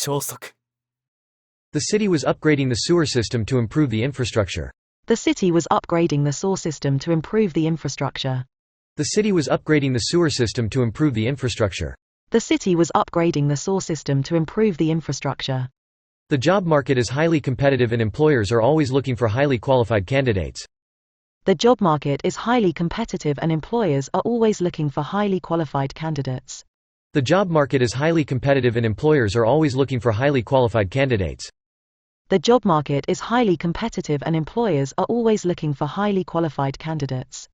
超速 The city was upgrading the sewer system to improve the infrastructure. The city was upgrading the sewer system to improve the infrastructure. The city was upgrading the sewer system to improve the infrastructure. The city was upgrading the sewer system to improve the infrastructure. The job market is highly competitive and employers are always looking for highly qualified candidates. The job market is highly competitive and employers are always looking for highly qualified candidates. The job market is highly competitive and employers are always looking for highly qualified candidates. The job market is highly competitive and employers are always looking for highly qualified candidates.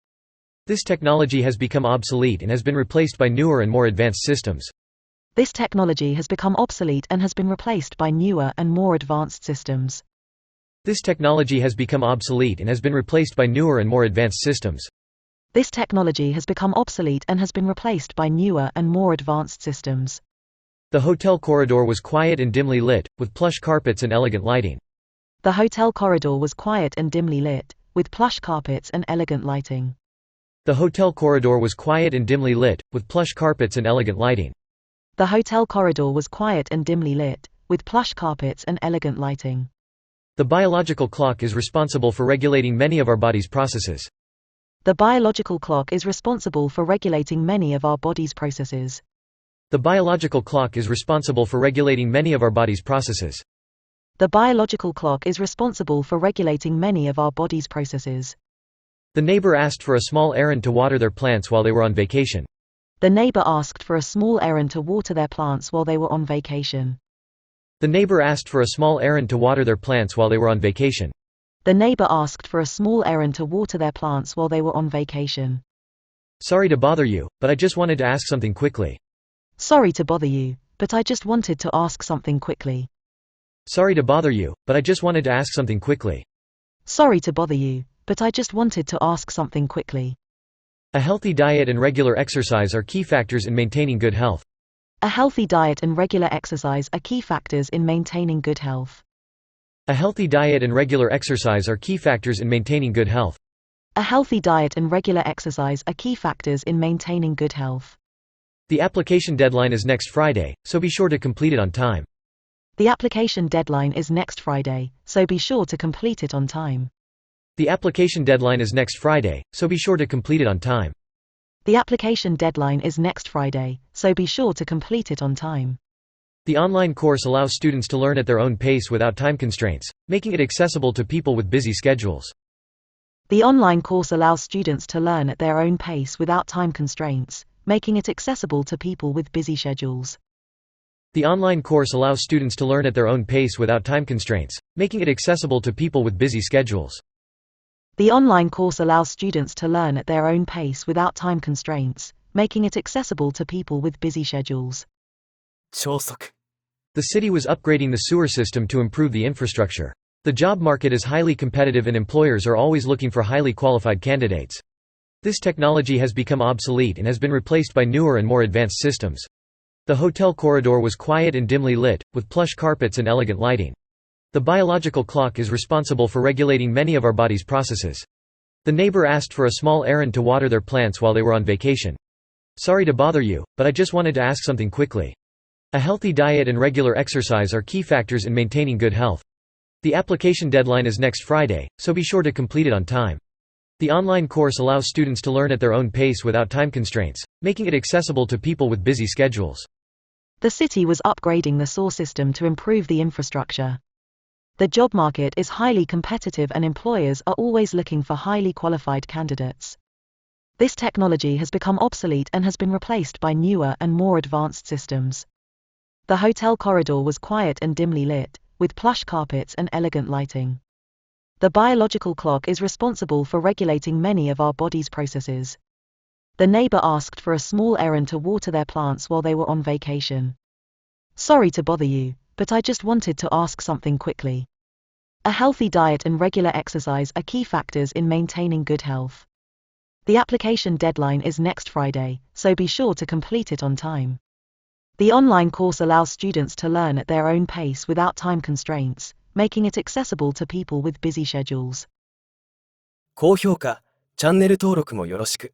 This technology has become obsolete and has been replaced by newer and more advanced systems. This technology has become obsolete and has been replaced by newer and more advanced systems. This technology has become obsolete and has been replaced by newer and more advanced systems. This technology has become obsolete and has been replaced by newer and more advanced systems. The hotel corridor was quiet and dimly lit, with plush carpets and elegant lighting. The hotel corridor was quiet and dimly lit, with plush carpets and elegant lighting. The hotel corridor was quiet and dimly lit, with plush carpets and elegant lighting. The hotel corridor was quiet and dimly lit, with plush carpets and elegant lighting. The biological clock is responsible for regulating many of our body's processes. The biological clock is responsible for regulating many of our body's processes. The biological clock is responsible for regulating many of our body's processes. The biological clock is responsible for regulating many of our body's processes. The neighbor asked for a small errand to water their plants while they were on vacation. The neighbor asked for a small errand to water their plants while they were on vacation. The neighbor asked for a small errand to water their plants while they were on vacation. The neighbor asked for a small errand to water their plants while they were on vacation. Sorry to bother you, but I just wanted to ask something quickly. Sorry to bother you, but I just wanted to ask something quickly. Sorry to bother you, but I just wanted to ask something quickly. Sorry to bother you, but I just wanted to ask something quickly. A healthy diet and regular exercise are key factors in maintaining good health. A healthy diet and regular exercise are key factors in maintaining good health. A healthy diet and regular exercise are key factors in maintaining good health. A healthy diet and regular exercise are key factors in maintaining good health. The application deadline is next Friday, so be sure to complete it on time. The application deadline is next Friday, so be sure to complete it on time. The application deadline is next Friday, so be sure to complete it on time. The application deadline is next Friday, so be sure to complete it on time. The online course allows students to learn at their own pace without time constraints, making it accessible to people with busy schedules. The online course allows students to learn at their own pace without time constraints, making it accessible to people with busy schedules. The online course allows students to learn at their own pace without time constraints, making it accessible to people with busy schedules. The online course allows students to learn at their own pace without time constraints, making it accessible to people with busy schedules. 超速 The city was upgrading the sewer system to improve the infrastructure. The job market is highly competitive and employers are always looking for highly qualified candidates. This technology has become obsolete and has been replaced by newer and more advanced systems. The hotel corridor was quiet and dimly lit, with plush carpets and elegant lighting. The biological clock is responsible for regulating many of our body's processes. The neighbor asked for a small errand to water their plants while they were on vacation. Sorry to bother you, but I just wanted to ask something quickly. A healthy diet and regular exercise are key factors in maintaining good health. The application deadline is next Friday, so be sure to complete it on time. The online course allows students to learn at their own pace without time constraints, making it accessible to people with busy schedules. The city was upgrading the sewer system to improve the infrastructure. The job market is highly competitive and employers are always looking for highly qualified candidates. This technology has become obsolete and has been replaced by newer and more advanced systems. The hotel corridor was quiet and dimly lit, with plush carpets and elegant lighting. The biological clock is responsible for regulating many of our body's processes. The neighbor asked for a small errand to water their plants while they were on vacation. Sorry to bother you, but I just wanted to ask something quickly. A healthy diet and regular exercise are key factors in maintaining good health. The application deadline is next Friday, so be sure to complete it on time. The online course allows students to learn at their own pace without time constraints, making it accessible to people with busy schedules. 高評価、チャンネル登録もよろしく。